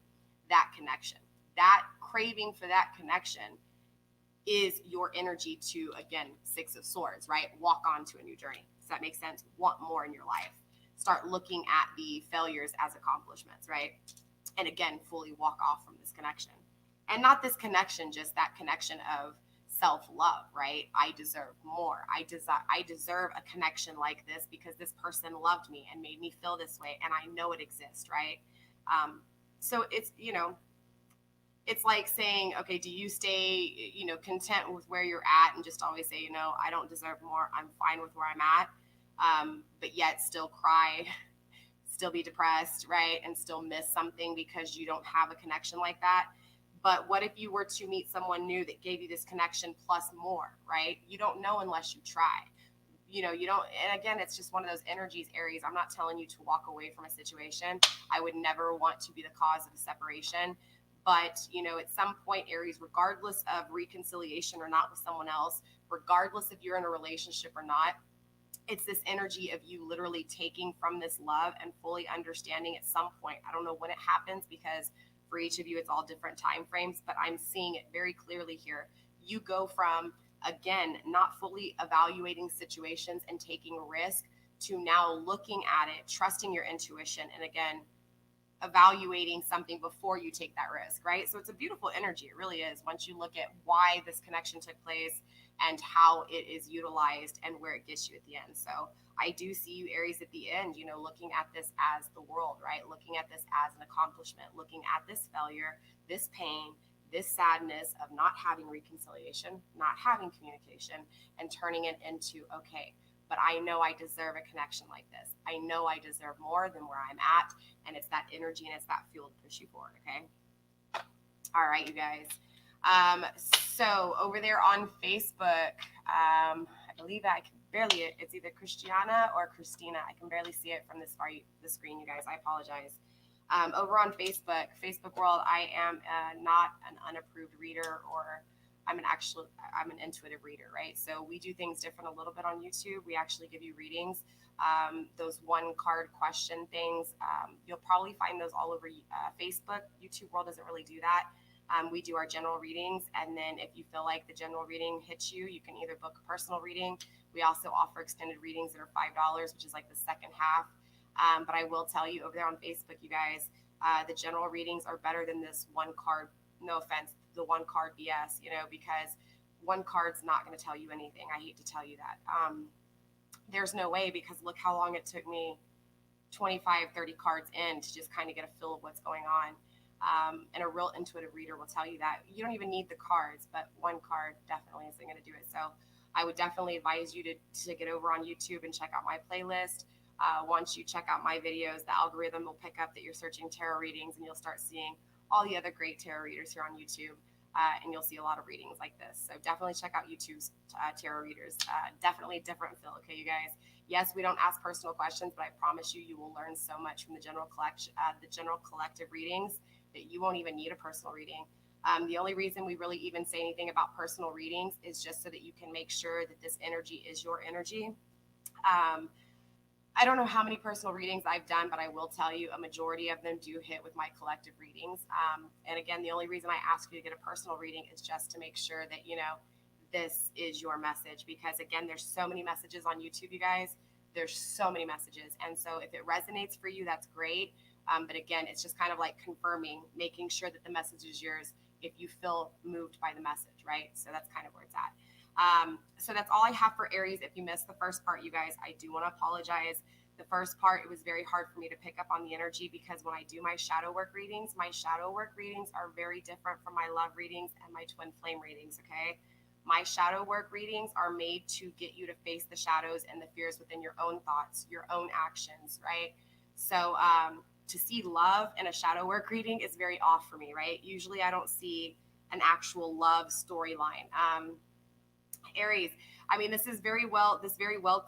that connection. That craving for that connection is your energy to, again, Six of Swords, right? Walk on to a new journey. Does that make sense? Want more in your life. Start looking at the failures as accomplishments, right? And again, fully walk off from this connection. And not this connection, just that connection of self-love, right? I deserve more. I deserve a connection like this because this person loved me and made me feel this way, and I know it exists, right? So it's, you know, it's like saying, okay, do you stay, you know, content with where you're at and just always say, you know, I don't deserve more, I'm fine with where I'm at, but yet still cry, still be depressed, right? And still miss something because you don't have a connection like that. But what if you were to meet someone new that gave you this connection plus more, right? You don't know unless you try. You know, you don't, and again, it's just one of those energies, Aries. I'm not telling you to walk away from a situation. I would never want to be the cause of a separation. But, you know, at some point, Aries, regardless of reconciliation or not with someone else, regardless if you're in a relationship or not, it's this energy of you literally taking from this love and fully understanding at some point. I don't know when it happens, because for each of you, it's all different time frames, but I'm seeing it very clearly here. You go from, again, not fully evaluating situations and taking a risk to now looking at it, trusting your intuition. And again, evaluating something before you take that risk, right? So it's a beautiful energy. It really is. Once you look at why this connection took place and how it is utilized and where it gets you at the end. So I do see you, Aries, at the end, looking at this as the world, right? Looking at this as an accomplishment, looking at this failure, this pain, this sadness of not having reconciliation, not having communication, and turning it into, okay, but I know I deserve a connection like this. I know I deserve more than where I'm at. And it's that energy and it's that fuel to push you forward. Okay. All right, you guys. So over there on Facebook, I believe I can barely, it's either Christiana or Christina. I can barely see it from this far, the screen, you guys. I apologize. Over on Facebook world, I am not an unapproved reader, or I'm an intuitive reader, right? So we do things different a little bit on YouTube. We actually give you readings. Those one card question things, you'll probably find those all over Facebook. YouTube world doesn't really do that. We do our general readings, and then if you feel like the general reading hits you, you can either book a personal reading. We also offer extended readings that are $5, which is like the second half. But I will tell you over there on Facebook, you guys, the general readings are better than this one card. No offense, the one card BS, because one card's not going to tell you anything. I hate to tell you that. There's no way, because look how long it took me 25, 30 cards in to just kind of get a feel of what's going on. And a real intuitive reader will tell you that you don't even need the cards, but one card definitely isn't going to do it. So I would definitely advise you to get over on YouTube and check out my playlist. Once you check out my videos, the algorithm will pick up that you're searching tarot readings, and you'll start seeing all the other great tarot readers here on YouTube. And you'll see a lot of readings like this. So definitely check out YouTube's tarot readers. Definitely a different feel, okay, you guys? Yes, we don't ask personal questions, but I promise you, you will learn so much from the general collective readings that you won't even need a personal reading. The only reason we really even say anything about personal readings is just so that you can make sure that this energy is your energy. I don't know how many personal readings I've done, but I will tell you a majority of them do hit with my collective readings. And again, the only reason I ask you to get a personal reading is just to make sure that, this is your message. Because again, there's so many messages on YouTube, you guys. There's so many messages. And so if it resonates for you, that's great. But again, it's just kind of like confirming, making sure that the message is yours if you feel moved by the message, right? So that's kind of where it's at. So that's all I have for Aries. If you missed the first part, you guys, I do want to apologize. The first part, it was very hard for me to pick up on the energy, because when I do my shadow work readings are very different from my love readings and my twin flame readings, okay? My shadow work readings are made to get you to face the shadows and the fears within your own thoughts, your own actions, right? So to see love in a shadow work reading is very off for me, right? Usually I don't see an actual love storyline. Aries, I mean, this very well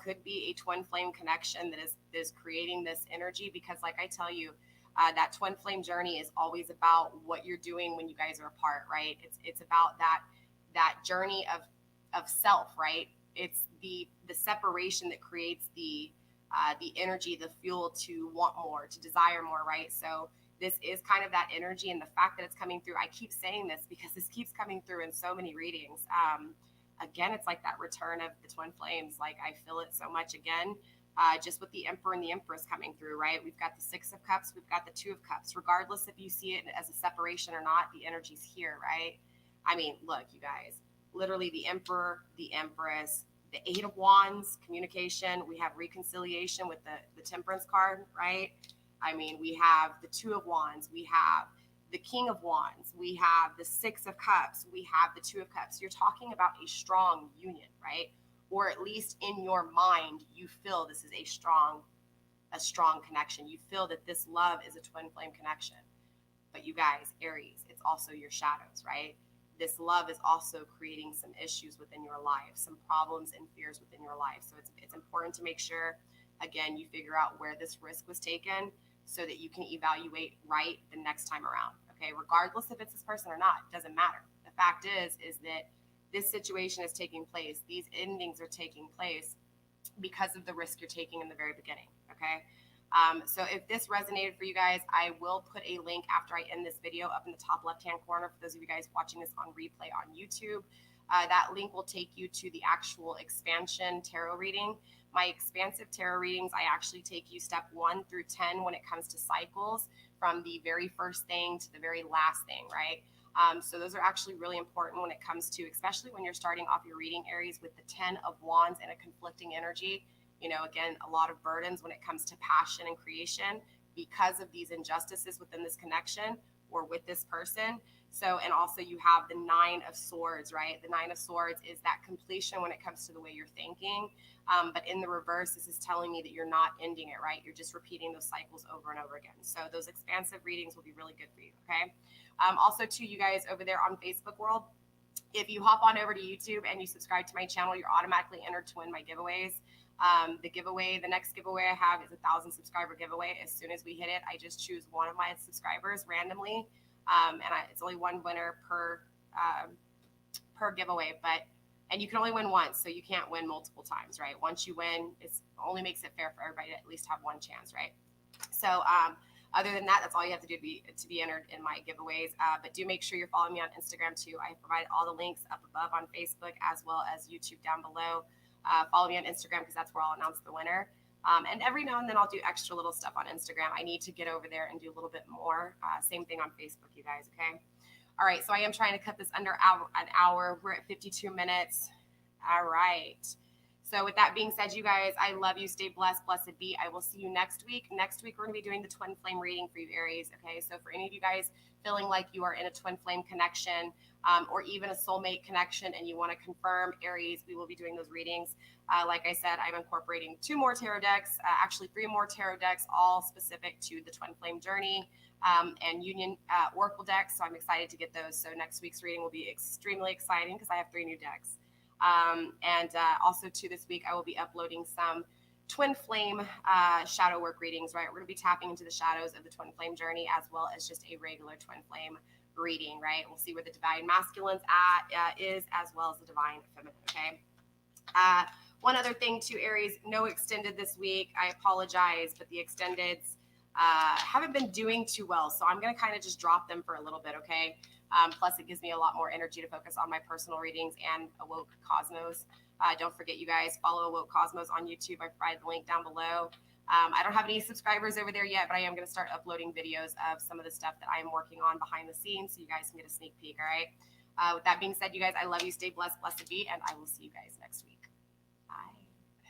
could be a twin flame connection that is creating this energy, because like I tell you, that twin flame journey is always about what you're doing when you guys are apart, right? It's about that journey of self, right? It's the separation that creates the energy, the fuel to want more, to desire more, right? So this is kind of that energy, and the fact that it's coming through, I keep saying this because this keeps coming through in so many readings. Again, it's like that return of the twin flames. Like, I feel it so much again, just with the Emperor and the Empress coming through, right? We've got the Six of Cups, we've got the Two of Cups. Regardless if you see it as a separation or not, the energy's here, right? I mean, look, you guys, literally the Emperor, the Empress, the Eight of Wands, communication. We have reconciliation with the Temperance card, right? I mean, we have the Two of Wands, we have the King of Wands, we have the Six of Cups, we have the Two of Cups. You're talking about a strong union, right? Or at least in your mind, you feel this is a strong connection. You feel that this love is a twin flame connection. But you guys, Aries, it's also your shadows, right? This love is also creating some issues within your life, some problems and fears within your life. So it's important to make sure, again, you figure out where this risk was taken, so that you can evaluate right the next time around, okay? Regardless if it's this person or not, it doesn't matter. The fact is that this situation is taking place. These endings are taking place because of the risk you're taking in the very beginning, okay? So if this resonated for you guys, I will put a link after I end this video up in the top left-hand corner for those of you guys watching this on replay on YouTube. That link will take you to the actual expansion tarot reading. My expansive tarot readings, I actually take you step 1 through 10 when it comes to cycles from the very first thing to the very last thing, right? So those are actually really important when it comes to, especially when you're starting off your reading, Aries, with the 10 of Wands and a conflicting energy. Again, a lot of burdens when it comes to passion and creation because of these injustices within this connection or with this person. So, and also you have the 9 of Swords, right? The 9 of Swords is that completion when it comes to the way you're thinking. But in the reverse, this is telling me that you're not ending it, right? You're just repeating those cycles over and over again. So those expansive readings will be really good for you, okay? Also, to you guys over there on Facebook world, if you hop on over to YouTube and you subscribe to my channel, you're automatically entered to win my giveaways. The next giveaway I have is a 1,000 subscriber giveaway. As soon as we hit it, I just choose one of my subscribers randomly, it's only one winner per giveaway. And you can only win once, so you can't win multiple times, right? Once you win, it only makes it fair for everybody to at least have one chance, right? So other than that, that's all you have to do to be entered in my giveaways. But do make sure you're following me on Instagram too. I provide all the links up above on Facebook as well as YouTube down below. Follow me on Instagram because that's where I'll announce the winner. And every now and then I'll do extra little stuff on Instagram. I need to get over there and do a little bit more. Same thing on Facebook, you guys, okay? All right, so I am trying to cut this under an hour. We're at 52 minutes. All right. So with that being said, you guys, I love you. Stay blessed. Blessed be. I will see you next week. Next week, we're going to be doing the twin flame reading for you, Aries. Okay, so for any of you guys feeling like you are in a twin flame connection or even a soulmate connection and you want to confirm, Aries, we will be doing those readings. Like I said, I'm incorporating 2 more tarot decks, actually 3 more tarot decks, all specific to the twin flame journey and union oracle decks. So I'm excited to get those. So next week's reading will be extremely exciting because I have 3 new decks. Also to this week, I will be uploading some twin flame shadow work readings, right? We're going to be tapping into the shadows of the twin flame journey as well as just a regular twin flame reading, right? We'll see where the divine masculine's is as well as the divine feminine, okay? One other thing too, Aries, no extended this week. I apologize, but the extendeds haven't been doing too well. So I'm going to kind of just drop them for a little bit, okay? Plus, it gives me a lot more energy to focus on my personal readings and Awoke Cosmos. Don't forget, you guys, follow Awoke Cosmos on YouTube. I provided the link down below. I don't have any subscribers over there yet, but I am going to start uploading videos of some of the stuff that I am working on behind the scenes so you guys can get a sneak peek, all right? With that being said, you guys, I love you. Stay blessed, blessed be, and I will see you guys next week.